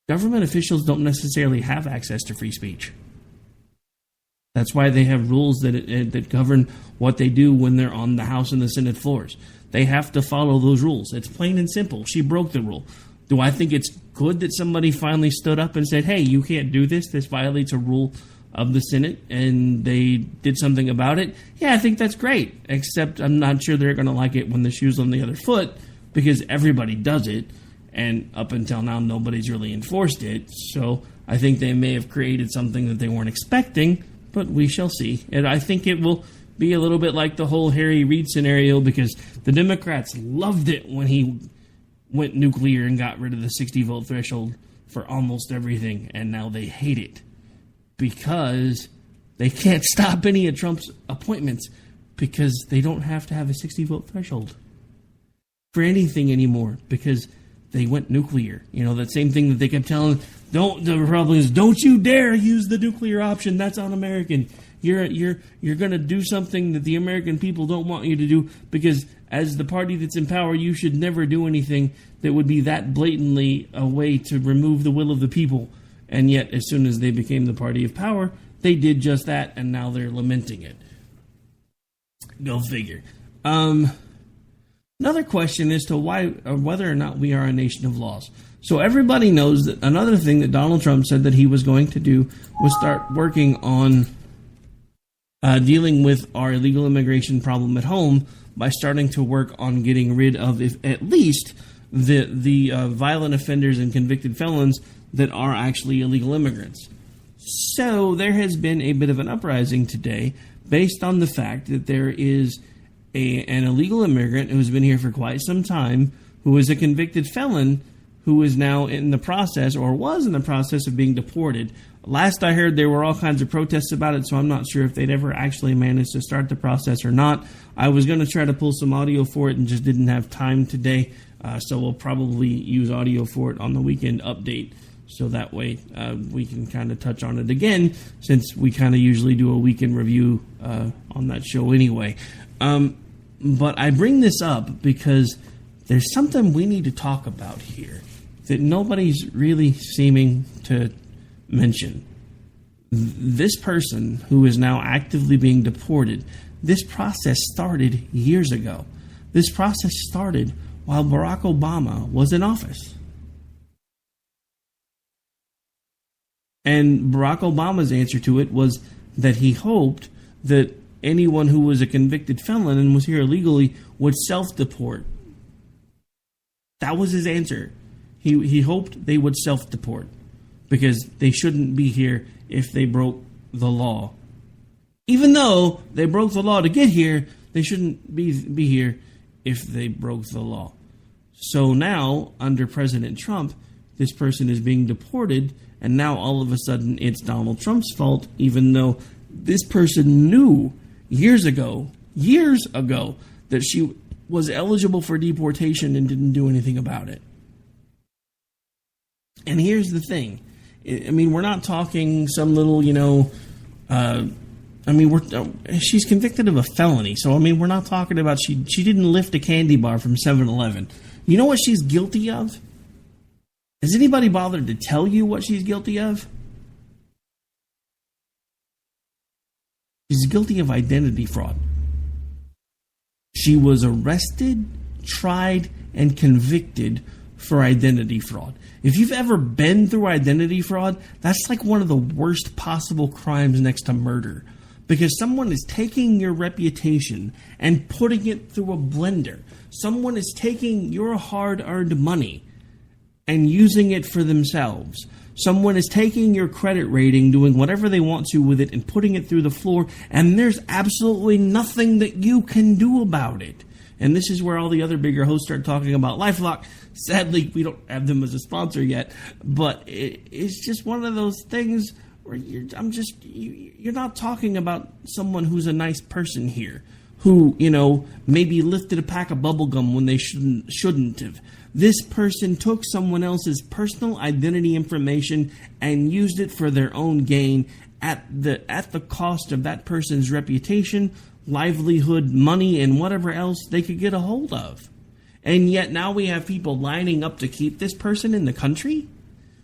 Government officials don't necessarily have access to free speech. That's why they have rules that govern what they do when they're on the House and the Senate floors. They have to follow those rules. It's plain and simple. She broke the rule. Do I think it's good that somebody finally stood up and said, hey, you can't do this? This violates a rule of the Senate, and they did something about it? Yeah, I think that's great, except I'm not sure they're going to like it when the shoe's on the other foot, because everybody does it. And up until now, nobody's really enforced it. So I think they may have created something that they weren't expecting, but we shall see. And I think it will be a little bit like the whole Harry Reid scenario, because the Democrats loved it when he went nuclear and got rid of the 60-vote threshold for almost everything. And now they hate it because they can't stop any of Trump's appointments because they don't have to have a 60-vote threshold for anything anymore, because they went nuclear. You know, that same thing that they kept telling the Republicans, don't you dare use the nuclear option. That's un-American. You're going to do something that the American people don't want you to do, because as the party that's in power, you should never do anything that would be that blatantly a way to remove the will of the people. And yet, as soon as they became the party of power, they did just that, and now they're lamenting it. Go figure. Another question as to whether or not we are a nation of laws. So everybody knows that another thing that Donald Trump said that he was going to do was start working on dealing with our illegal immigration problem at home by starting to work on getting rid of, if at least, the violent offenders and convicted felons that are actually illegal immigrants. So there has been a bit of an uprising today based on the fact that there is an illegal immigrant who's been here for quite some time, who is a convicted felon, who is now in the process, or was in the process, of being deported. Last I heard, there were all kinds of protests about it, so I'm not sure if they'd ever actually managed to start the process or not. I was going to try to pull some audio for it and just didn't have time today, so we'll probably use audio for it on the weekend update, so that way we can kind of touch on it again, since we kind of usually do a weekend review on that show anyway. But I bring this up because there's something we need to talk about here that nobody's really seeming to mention. This person who is now actively being deported, this process started years ago. This process started while Barack Obama was in office. And Barack Obama's answer to it was that he hoped that anyone who was a convicted felon and was here illegally would self-deport. That was his answer. He hoped they would self-deport because they shouldn't be here if they broke the law. Even though they broke the law to get here, they shouldn't be here if they broke the law. So now, under President Trump, this person is being deported, and now all of a sudden it's Donald Trump's fault, even though this person knew years ago, that she was eligible for deportation and didn't do anything about it. And here's the thing. I mean, we're not talking some little, I mean, she's convicted of a felony. So, I mean, we're not talking about she didn't lift a candy bar from 7-Eleven. You know what she's guilty of? Has anybody bothered to tell you what she's guilty of? She's guilty of identity fraud. She was arrested, tried, and convicted for identity fraud. If you've ever been through identity fraud, that's like one of the worst possible crimes next to murder. Because someone is taking your reputation and putting it through a blender. Someone is taking your hard-earned money and using it for themselves. Someone is taking your credit rating, doing whatever they want to with it, and putting it through the floor, and there's absolutely nothing that you can do about it. And this is where all the other bigger hosts start talking about LifeLock. Sadly, we don't have them as a sponsor yet, but it's just one of those things where you're not talking about someone who's a nice person here, who, you know, maybe lifted a pack of bubble gum when they shouldn't have. This person took someone else's personal identity information and used it for their own gain at the cost of that person's reputation, livelihood, money, and whatever else they could get a hold of. And yet now we have people lining up to keep this person in the country,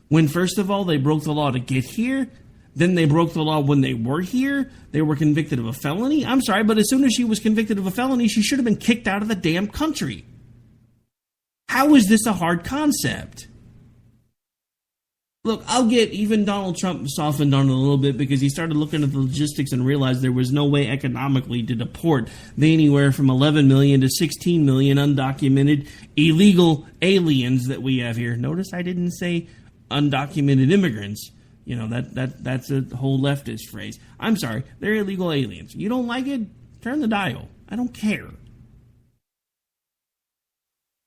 when first of all they broke the law to get here, then they broke the law when they were here, they were convicted of a felony. I'm sorry, but as soon as she was convicted of a felony, she should have been kicked out of the damn country. How is this a hard concept? Look, I'll get even Donald Trump softened on it a little bit because he started looking at the logistics and realized there was no way economically to deport the anywhere from 11 million to 16 million undocumented illegal aliens that we have here. Notice I didn't say undocumented immigrants. You know, that's a whole leftist phrase. I'm sorry, they're illegal aliens. You don't like it? Turn the dial. I don't care.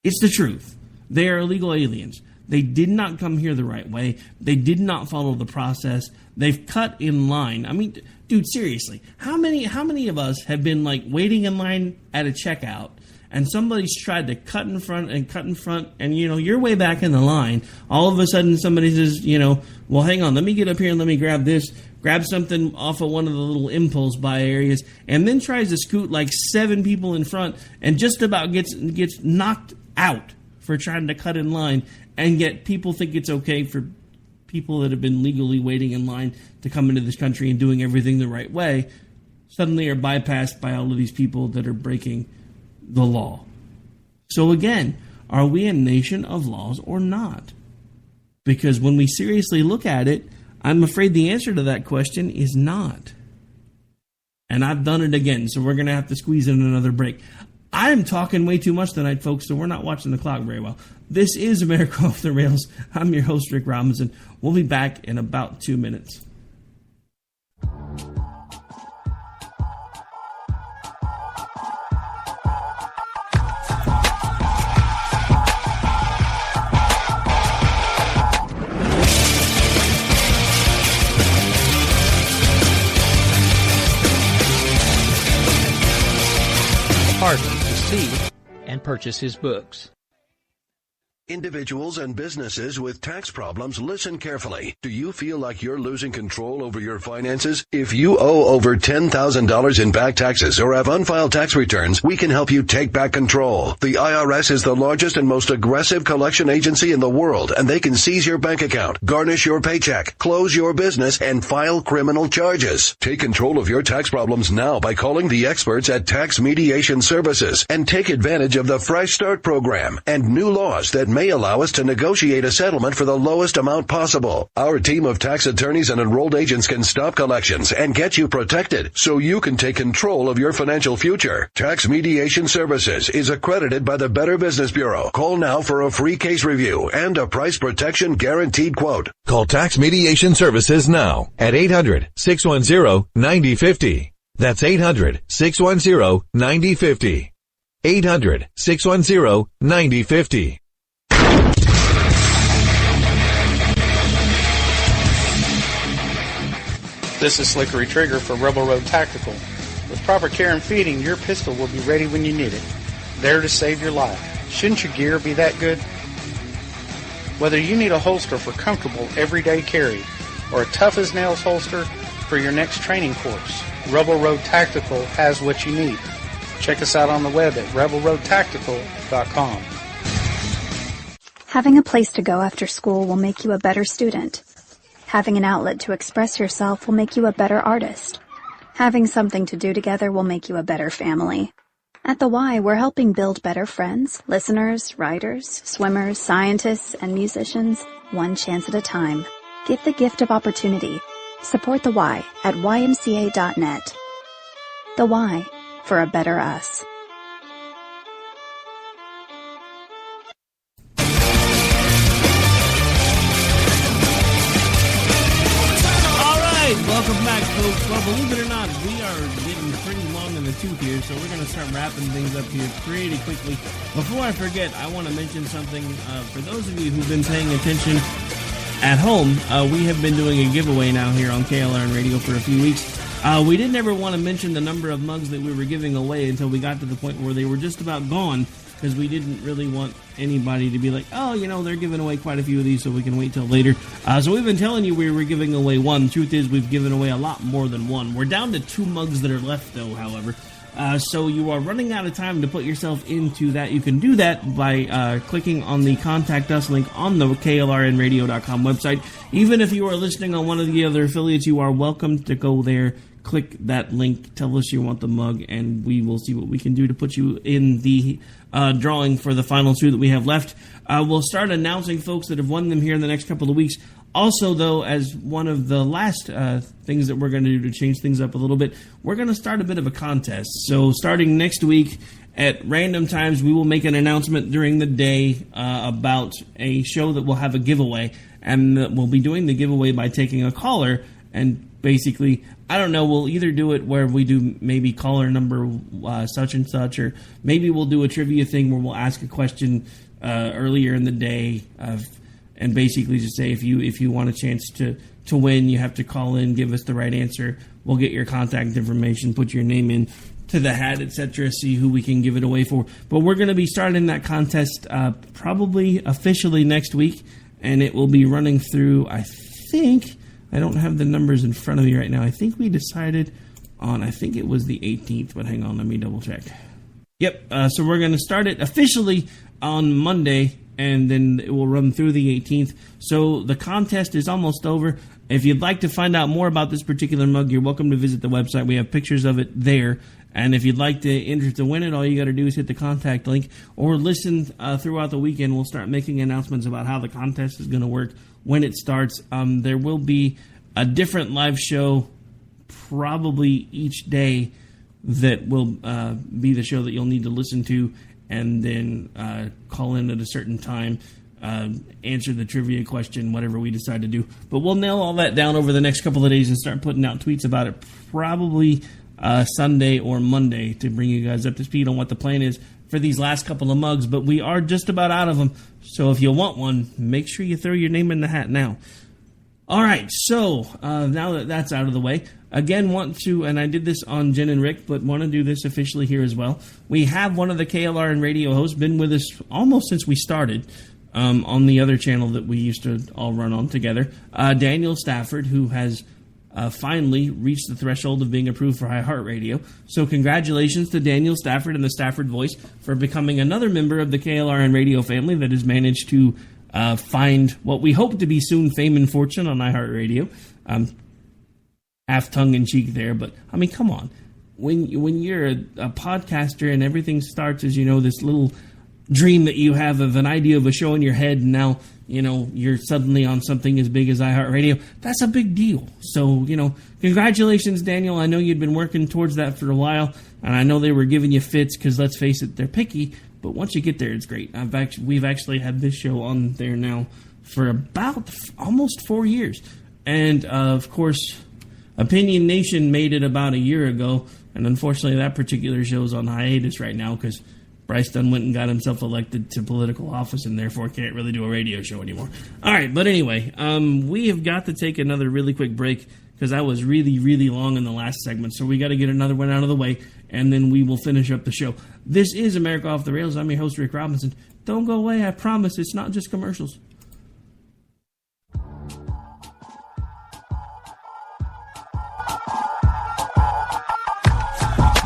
It's the truth. They are illegal aliens. They did not come here the right way. They did not follow the process. They've cut in line. I mean, dude, seriously, how many of us have been like waiting in line at a checkout and somebody's tried to cut in front, and you know, you're way back in the line. All of a sudden somebody says, you know, well, hang on, let me get up here and let me grab this, grab something off of one of the little impulse buy areas, and then tries to scoot like 7 people in front and just about gets knocked out for trying to cut in line, and yet people think it's okay for people that have been legally waiting in line to come into this country and doing everything the right way suddenly are bypassed by all of these people that are breaking the law. So again, are we a nation of laws or not? Because when we seriously look at it, I'm afraid the answer to that question is not. And I've done it again, so we're going to have to squeeze in another break. I'm talking way too much tonight, folks, so we're not watching the clock very well. This is America Off the Rails. I'm your host, Rick Robinson. We'll be back in about 2 minutes. See and purchase his books. Individuals and businesses with tax problems, listen carefully. Do you feel like you're losing control over your finances? If you owe over $10,000 in back taxes or have unfiled tax returns, we can help you take back control. The IRS is the largest and most aggressive collection agency in the world, and they can seize your bank account, garnish your paycheck, close your business, and file criminal charges. Take control of your tax problems now by calling the experts at Tax Mediation Services and take advantage of the Fresh Start program and new laws that may allow us to negotiate a settlement for the lowest amount possible. Our team of tax attorneys and enrolled agents can stop collections and get you protected so you can take control of your financial future. Tax Mediation Services is accredited by the Better Business Bureau. Call now for a free case review and a price protection guaranteed quote. Call Tax Mediation Services now at 800-610-9050. That's 800-610-9050. 800-610-9050. This is Slickery Trigger for Rebel Road Tactical. With proper care and feeding, your pistol will be ready when you need it, there to save your life. Shouldn't your gear be that good? Whether you need a holster for comfortable everyday carry or a tough-as-nails holster for your next training course, Rebel Road Tactical has what you need. Check us out on the web at rebelroadtactical.com. Having a place to go after school will make you a better student. Having an outlet to express yourself will make you a better artist. Having something to do together will make you a better family. At the Y, we're helping build better friends, listeners, writers, swimmers, scientists, and musicians, one chance at a time. Give the gift of opportunity. Support the Y at ymca.net. The Y, for a better us. Welcome back, folks. Well, believe it or not, we are getting pretty long in the tooth here, so we're going to start wrapping things up here pretty quickly. Before I forget, I want to mention something. For those of you who've been paying attention at home, we have been doing a giveaway now here on KLRN Radio for a few weeks. We didn't ever want to mention the number of mugs that we were giving away until we got to the point where they were just about gone, because we didn't really want anybody to be like, oh, you know, they're giving away quite a few of these, so we can wait till later. So we've been telling you we were giving away one. The truth is we've given away a lot more than one. We're down to 2 mugs that are left, though, however. So you are running out of time to put yourself into that. You can do that by clicking on the Contact Us link on the KLRNradio.com website. Even if you are listening on one of the other affiliates, you are welcome to go there. Click that link, tell us you want the mug, and we will see what we can do to put you in the drawing for the final 2 that we have left. We'll start announcing folks that have won them here in the next couple of weeks. Also, though, as one of the last things that we're going to do to change things up a little bit, we're going to start a bit of a contest. So starting next week, at random times, we will make an announcement during the day about a show that will have a giveaway, and we'll be doing the giveaway by taking a caller, and basically, I don't know, we'll either do it where we do maybe caller number such and such, or maybe we'll do a trivia thing where we'll ask a question earlier in the day, and basically just say if you want a chance to win, you have to call in, give us the right answer. We'll get your contact information, put your name in to the hat, etc., see who we can give it away for. But we're going to be starting that contest probably officially next week, and it will be running through, I think, I don't have the numbers in front of me right now. I think we decided on, I think it was the 18th, but hang on, let me double check. Yep, so we're going to start it officially on Monday, and then it will run through the 18th. So the contest is almost over. If you'd like to find out more about this particular mug, you're welcome to visit the website. We have pictures of it there. And if you'd like to enter to win it, all you got to do is hit the contact link or listen throughout the weekend. We'll start making announcements about how the contest is going to work when it starts. There will be a different live show probably each day that will be the show that you'll need to listen to, and then call in at a certain time, answer the trivia question, whatever we decide to do. But we'll nail all that down over the next couple of days and start putting out tweets about it probably Sunday or Monday to bring you guys up to speed on what the plan is for these last couple of mugs. But we are just about out of them, so if you want one, make sure you throw your name in the hat now. All right, so now that that's out of the way, again, want to, and I did this on Jen and Rick, but want to do this officially here as well. We have one of the KLRN radio hosts, been with us almost since we started on the other channel that we used to all run on together, Daniel Stafford, who has finally reached the threshold of being approved for iHeartRadio. So congratulations to Daniel Stafford and the Stafford Voice for becoming another member of the KLRN radio family that has managed to find what we hope to be soon fame and fortune on iHeartRadio. Half tongue-in-cheek there, but, I mean, come on. When you're a podcaster and everything starts as, this little dream that you have of an idea of a show in your head, and now, you're suddenly on something as big as iHeartRadio, that's a big deal. So, congratulations, Daniel. I know you'd been working towards that for a while, and I know they were giving you fits because, let's face it, they're picky, but once you get there, it's great. We've actually had this show on there now for about almost 4 years. And, of course, Opinion Nation made it about a year ago, and unfortunately that particular show is on hiatus right now because Bryce Dunn went and got himself elected to political office and therefore can't really do a radio show anymore. All right, but anyway, we have got to take another really quick break because I was really, really long in the last segment, so we got to get another one out of the way, and then we will finish up the show. This is America Off the Rails. I'm your host, Rick Robinson. Don't go away, I promise. It's not just commercials.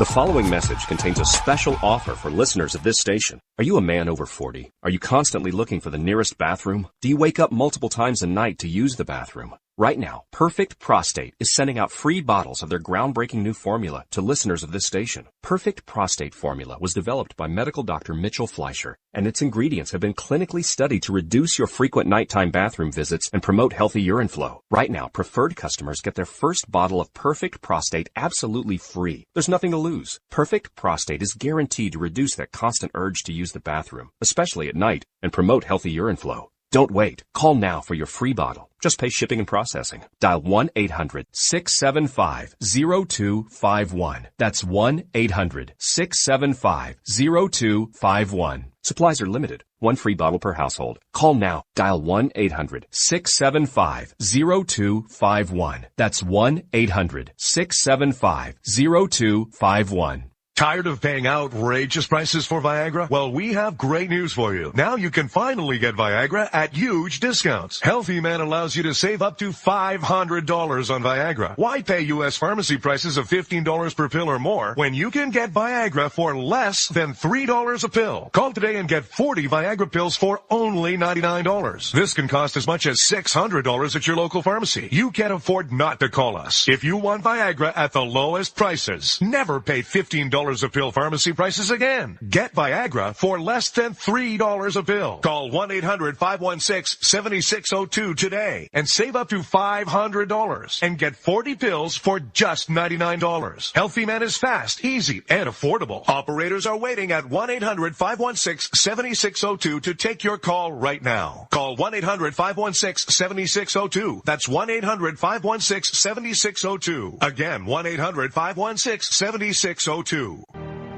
The following message contains a special offer for listeners of this station. Are you a man over 40? Are you constantly looking for the nearest bathroom? Do you wake up multiple times a night to use the bathroom? Right now, Perfect Prostate is sending out free bottles of their groundbreaking new formula to listeners of this station. Perfect Prostate Formula was developed by medical doctor Mitchell Fleischer, and its ingredients have been clinically studied to reduce your frequent nighttime bathroom visits and promote healthy urine flow. Right now, preferred customers get their first bottle of Perfect Prostate absolutely free. There's nothing to lose. Perfect Prostate is guaranteed to reduce that constant urge to use the bathroom, especially at night, and promote healthy urine flow. Don't wait. Call now for your free bottle. Just pay shipping and processing. Dial 1-800-675-0251. That's 1-800-675-0251. Supplies are limited. One free bottle per household. Call now. Dial 1-800-675-0251. That's 1-800-675-0251. Tired of paying outrageous prices for Viagra? Well, we have great news for you. Now you can finally get Viagra at huge discounts. Healthy Man allows you to save up to $500 on Viagra. Why pay U.S. pharmacy prices of $15 per pill or more when you can get Viagra for less than $3 a pill? Call today and get 40 Viagra pills for only $99. This can cost as much as $600 at your local pharmacy. You can't afford not to call us. If you want Viagra at the lowest prices, never pay $15 a pill pharmacy prices again. Get Viagra for less than $3 a pill. Call 1-800-516-7602 today and save up to $500 and get 40 pills for just $99. Healthy Man is fast, easy, and affordable. Operators are waiting at 1-800-516-7602 to take your call right now. Call 1-800-516-7602. That's 1-800-516-7602. Again, 1-800-516-7602.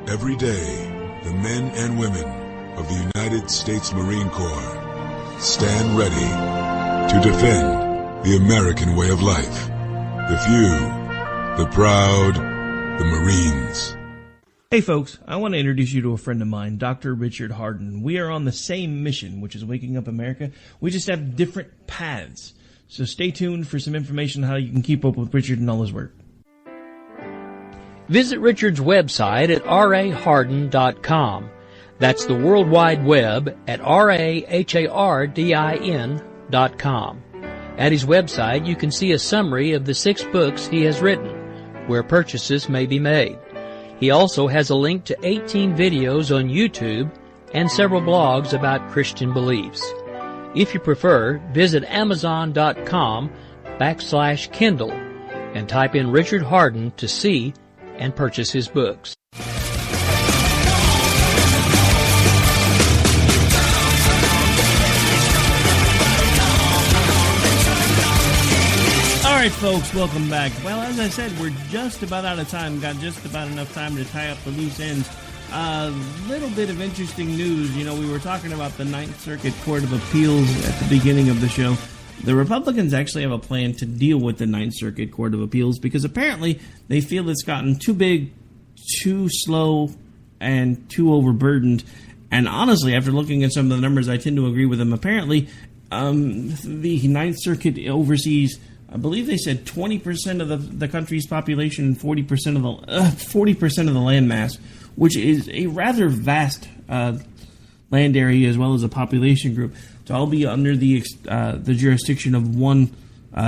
Every day, the men and women of the United States Marine Corps stand ready to defend the American way of life. The few, the proud, the Marines. Hey folks, I want to introduce you to a friend of mine, Dr. Richard Harden. We are on the same mission, which is waking up America. We just have different paths. So stay tuned for some information on how you can keep up with Richard and all his work. Visit Richard's website at raharden.com. That's the World Wide Web at RAHARDIN.com. At his website, you can see a summary of the 6 books he has written, where purchases may be made. He also has a link to 18 videos on YouTube and several blogs about Christian beliefs. If you prefer, visit Amazon.com/Kindle and type in Richard Harden to see and purchase his books. All right, folks, welcome back. Well, as I said, we're just about out of time. Got just about enough time to tie up the loose ends. A little bit of interesting news. You know, we were talking about the Ninth Circuit Court of Appeals at the beginning of the show. The Republicans actually have a plan to deal with the Ninth Circuit Court of Appeals because apparently they feel it's gotten too big, too slow, and too overburdened. And honestly, after looking at some of the numbers, I tend to agree with them. Apparently, the Ninth Circuit oversees, I believe they said 20% of the country's population and 40% of the land mass, which is a rather vast land area as well as a population group, to all be under the jurisdiction of one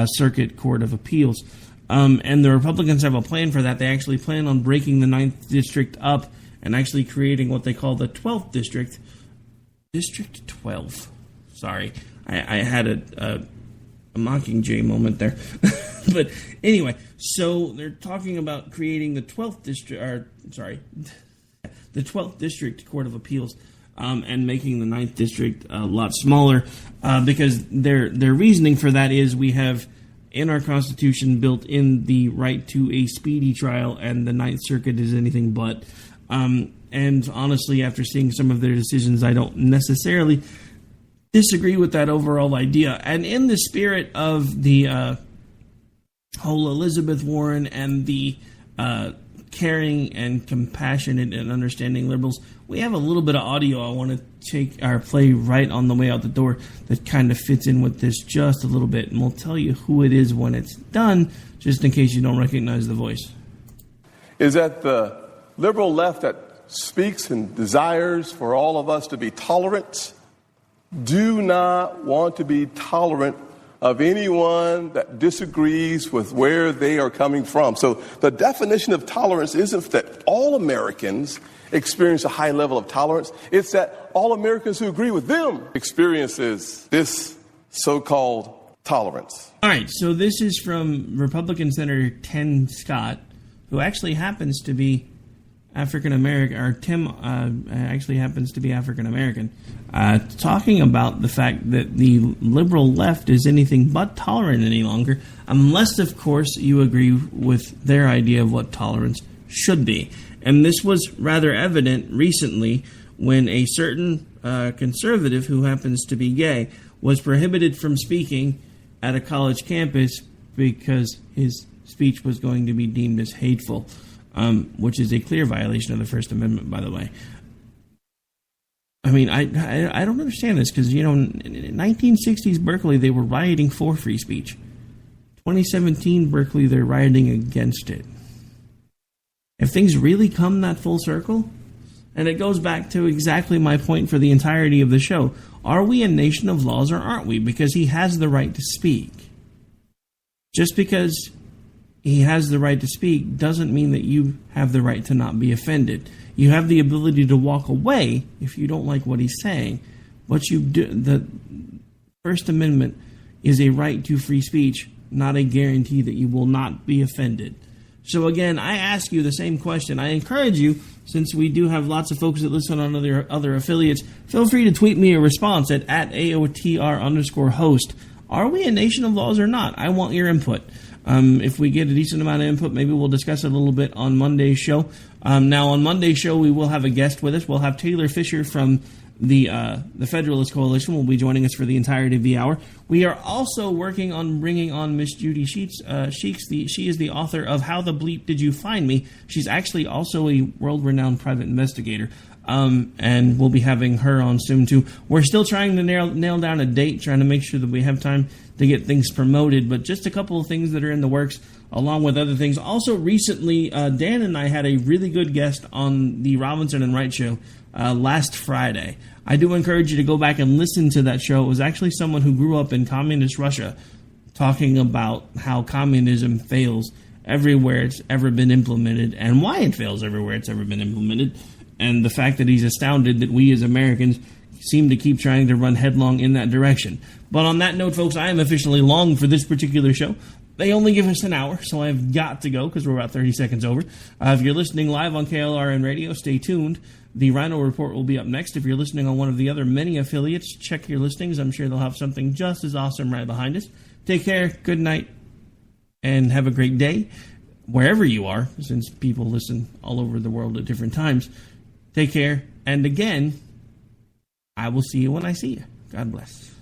circuit court of appeals. And the Republicans have a plan for that. They actually plan on breaking the 9th District up and actually creating what they call the 12th District. District 12. Sorry, I had a Mockingjay moment there. But anyway, so they're talking about creating the 12th District, the 12th District Court of Appeals. And making the 9th District a lot smaller, because their reasoning for that is we have in our Constitution built in the right to a speedy trial, and the 9th Circuit is anything but. And honestly, after seeing some of their decisions, I don't necessarily disagree with that overall idea. And in the spirit of the whole Elizabeth Warren and the caring and compassionate and understanding liberals, we have a little bit of audio I want to play right on the way out the door that kind of fits in with this just a little bit, and we'll tell you who it is when it's done, just in case you don't recognize the voice. Is that the liberal left that speaks and desires for all of us to be tolerant do not want to be tolerant of anyone that disagrees with where they are coming from. So the definition of tolerance isn't that all Americans experience a high level of tolerance. It's that all Americans who agree with them experiences this so-called tolerance. All right, so this is from Republican Senator Tim Scott, who actually happens to be African-American, or Tim actually happens to be African-American, talking about the fact that the liberal left is anything but tolerant any longer, unless, of course, you agree with their idea of what tolerance should be. And this was rather evident recently when a certain conservative who happens to be gay was prohibited from speaking at a college campus because his speech was going to be deemed as hateful. Which is a clear violation of the First Amendment, by the way. I mean, I don't understand this because, in 1960s Berkeley, they were rioting for free speech. 2017 Berkeley, they're rioting against it. If things really come that full circle, and it goes back to exactly my point for the entirety of the show, are we a nation of laws or aren't we? Because he has the right to speak. Just because he has the right to speak doesn't mean that you have the right to not be offended. You have the ability to walk away if you don't like what he's saying. But the First Amendment is a right to free speech, not a guarantee that you will not be offended. So again, I ask you the same question. I encourage you, since we do have lots of folks that listen on other affiliates, feel free to tweet me a response at AOTR_host. Are we a nation of laws or not? I want your input. If we get a decent amount of input, maybe we'll discuss it a little bit on Monday's show. Now, on Monday's show, we will have a guest with us. We'll have Taylor Fisher from the Federalist Coalition will be joining us for the entirety of the hour. We are also working on bringing on Miss Judy Sheets. She is the author of How the Bleep Did You Find Me? She's actually also a world-renowned private investigator. And we'll be having her on soon, too. We're still trying to nail down a date, trying to make sure that we have time to get things promoted, but just a couple of things that are in the works, along with other things. Also, recently, Dan and I had a really good guest on the Robinson and Wright show last Friday. I do encourage you to go back and listen to that show. It was actually someone who grew up in communist Russia talking about how communism fails everywhere it's ever been implemented and why it fails everywhere it's ever been implemented. And the fact that he's astounded that we as Americans seem to keep trying to run headlong in that direction. But on that note, folks, I am officially long for this particular show. They only give us an hour, so I've got to go because we're about 30 seconds over. If you're listening live on KLRN Radio, stay tuned. The Rhino Report will be up next. If you're listening on one of the other many affiliates, check your listings. I'm sure they'll have something just as awesome right behind us. Take care, good night, and have a great day, wherever you are, since people listen all over the world at different times. Take care, and again, I will see you when I see you. God bless.